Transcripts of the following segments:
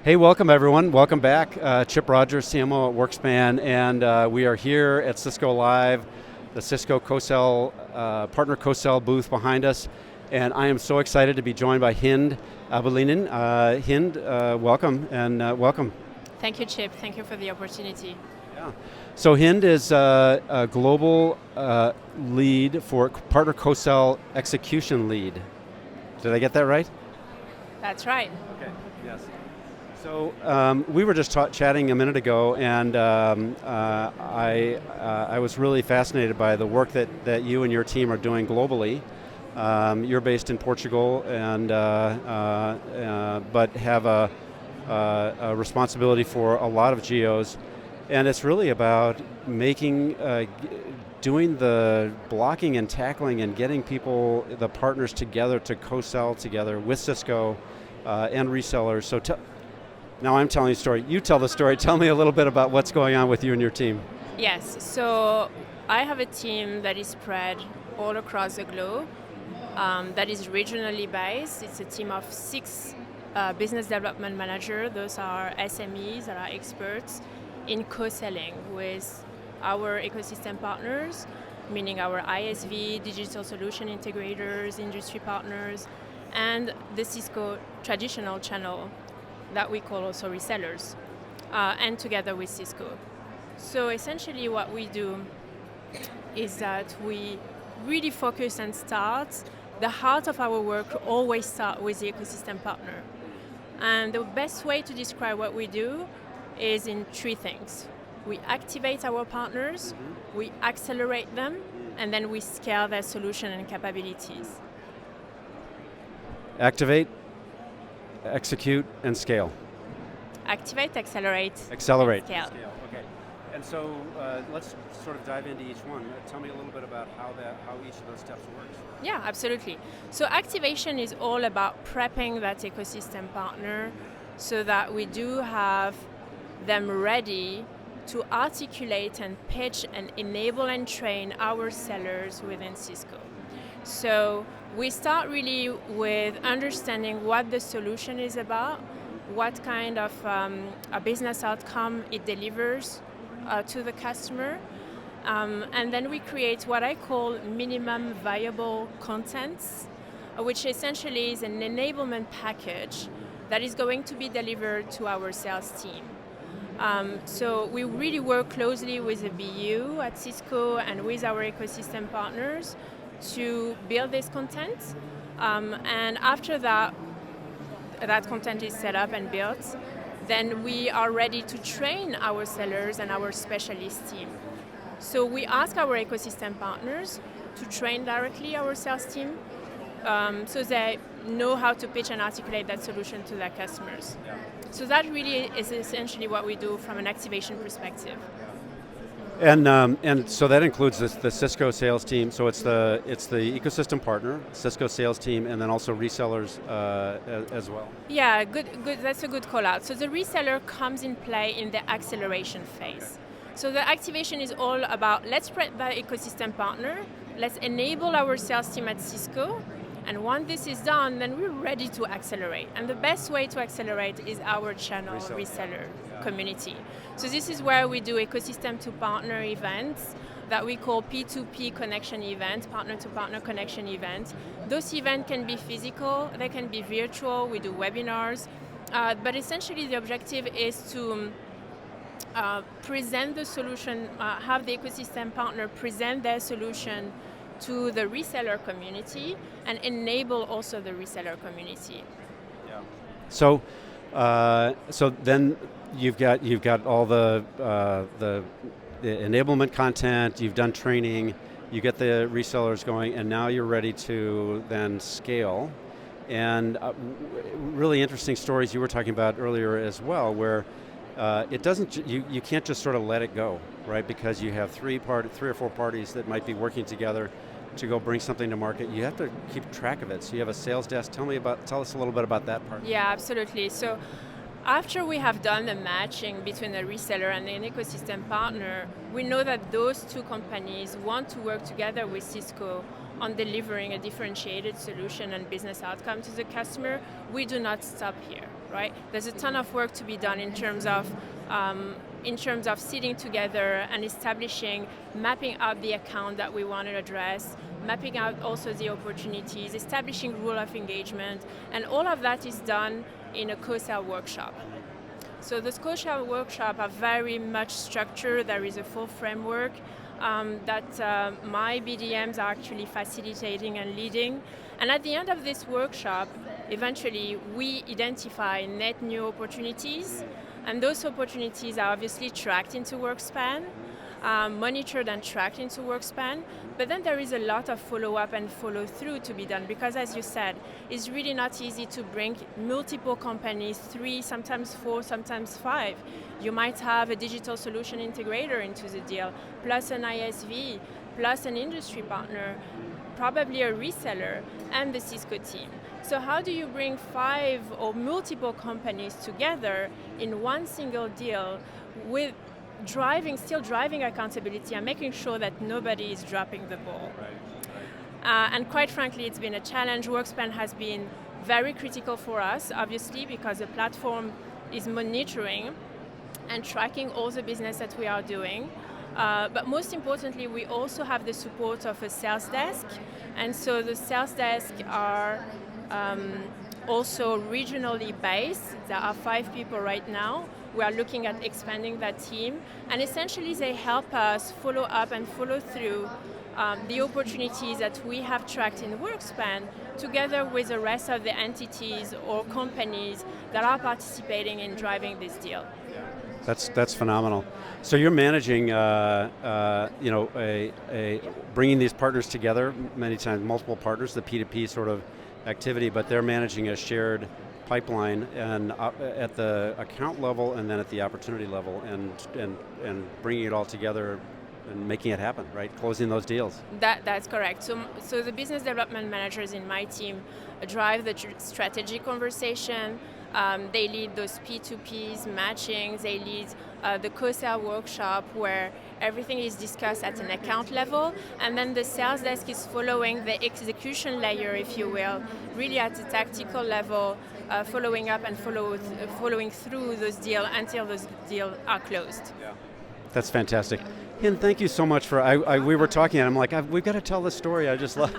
Hey, welcome everyone. Welcome back. Chip Rogers, CMO at Workspan, and we are here at Cisco Live, the Cisco co-sell, partner co-sell booth behind us, and I am so excited to be joined by Hinde Aboulainine. Hinde, welcome, and welcome. Thank you, Chip. Thank you for the opportunity. Yeah. So Hinde is a global lead for partner co-sell execution lead. Did I get that right? That's right. Okay, yes. So we were just chatting a minute ago, and I was really fascinated by the work that you and your team are doing globally. You're based in Portugal, and but have a responsibility for a lot of geos, and it's really about making, doing the blocking and tackling and getting people, the partners together to co-sell together with Cisco and resellers. So now I'm telling you a story. You tell the story. Tell me a little bit about what's going on with you and your team. Yes, so I have a team that is spread all across the globe, that is regionally based. It's a team of 6 business development managers. Those are SMEs that are experts in co-selling with our ecosystem partners, meaning our ISV, digital solution integrators, industry partners, and the Cisco traditional channel that we call also resellers, and together with Cisco. So essentially what we do is that we really focus and start, the heart of our work always start with the ecosystem partner. And the best way to describe what we do is in 3 things. We activate our partners, we accelerate them, and then we scale their solution and capabilities. Activate, execute, and scale. Activate, accelerate, Accelerate. scale. Okay. And so let's sort of dive into each one. Tell me a little bit about how each of those steps works. Yeah, absolutely. So activation is all about prepping that ecosystem partner so that we do have them ready to articulate and pitch and enable and train our sellers within Cisco. So we start really with understanding what the solution is about, what kind of a business outcome it delivers to the customer, and then we create what I call minimum viable contents, which essentially is an enablement package that is going to be delivered to our sales team. So we really work closely with the BU at Cisco and with our ecosystem partners to build this content, and after that content is set up and built, then we are ready to train our sellers and our specialist team. So we ask our ecosystem partners to train directly our sales team, so they know how to pitch and articulate that solution to their customers. Yeah. So that really is essentially what we do from an activation perspective. And so that includes the Cisco sales team. So it's the ecosystem partner, Cisco sales team, and then also resellers as well. Yeah, good. That's a good call out. So the reseller comes in play in the acceleration phase. Okay. So the activation is all about, let's spread the ecosystem partner, let's enable our sales team at Cisco, and once this is done, then we're ready to accelerate. And the best way to accelerate is our channel reseller community. So this is where we do ecosystem to partner events that we call P2P connection events, partner to partner connection events. Those events can be physical, they can be virtual, we do webinars, but essentially the objective is to present the solution, have the ecosystem partner present their solution to the reseller community and enable also the reseller community. Yeah. So then you've got all the enablement content. You've done training. You get the resellers going, and now you're ready to then scale. And really interesting stories you were talking about earlier as well, where it doesn't. You can't just sort of let it go, right? Because you have 3 or 4 parties that might be working together to go bring something to market. You have to keep track of it. So you have a sales desk. Tell us a little bit about that part. Yeah, absolutely. So after we have done the matching between the reseller and an ecosystem partner, we know that those 2 companies want to work together with Cisco on delivering a differentiated solution and business outcome to the customer. We do not stop here. right? There's a ton of work to be done in terms of sitting together and establishing, mapping out the account that we want to address, mapping out also the opportunities, establishing rule of engagement, and all of that is done in a co-sell workshop. So the co-sell workshop are very much structured. There is a full framework that my BDMs are actually facilitating and leading. And at the end of this workshop, eventually we identify net new opportunities, and those opportunities are obviously tracked into WorkSpan, monitored and tracked into WorkSpan, but then there is a lot of follow-up and follow-through to be done, because as you said, it's really not easy to bring multiple companies, 3, sometimes 4, sometimes 5. You might have a digital solution integrator into the deal, plus an ISV, plus an industry partner, probably a reseller, and the Cisco team. So how do you bring 5 or companies together in one single deal with still driving accountability and making sure that nobody is dropping the ball? And quite frankly, it's been a challenge. WorkSpan has been very critical for us, obviously, because the platform is monitoring and tracking all the business that we are doing. But most importantly, we also have the support of a sales desk. And so the sales desk are also regionally based. There are 5 people right now. We are looking at expanding that team. And essentially, they help us follow up and follow through the opportunities that we have tracked in WorkSpan, together with the rest of the entities or companies that are participating in driving this deal. That's phenomenal. So you're managing, bringing these partners together, many times multiple partners, the P2P sort of activity, but they're managing a shared pipeline and at the account level and then at the opportunity level, and bringing it all together and making it happen, right? Closing those deals. That's correct. So the business development managers in my team drive the strategy conversation. They lead those P2Ps, matching. They lead the co-sell workshop where everything is discussed at an account level, and then the sales desk is following the execution layer, if you will, really at a tactical level, following up and following through those deals until those deals are closed. Yeah. That's fantastic. Hinde, thank you so much for, we were talking and I'm like, we've got to tell this story, I just love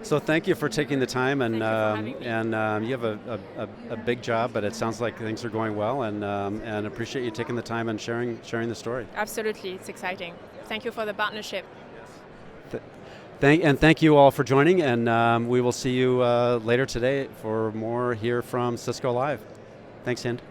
So thank you for taking the time, and you have a big job, but it sounds like things are going well, and appreciate you taking the time and sharing the story. Absolutely, it's exciting. Thank you for the partnership. Thank you all for joining, and we will see you later today for more here from Cisco Live. Thanks, Hinde.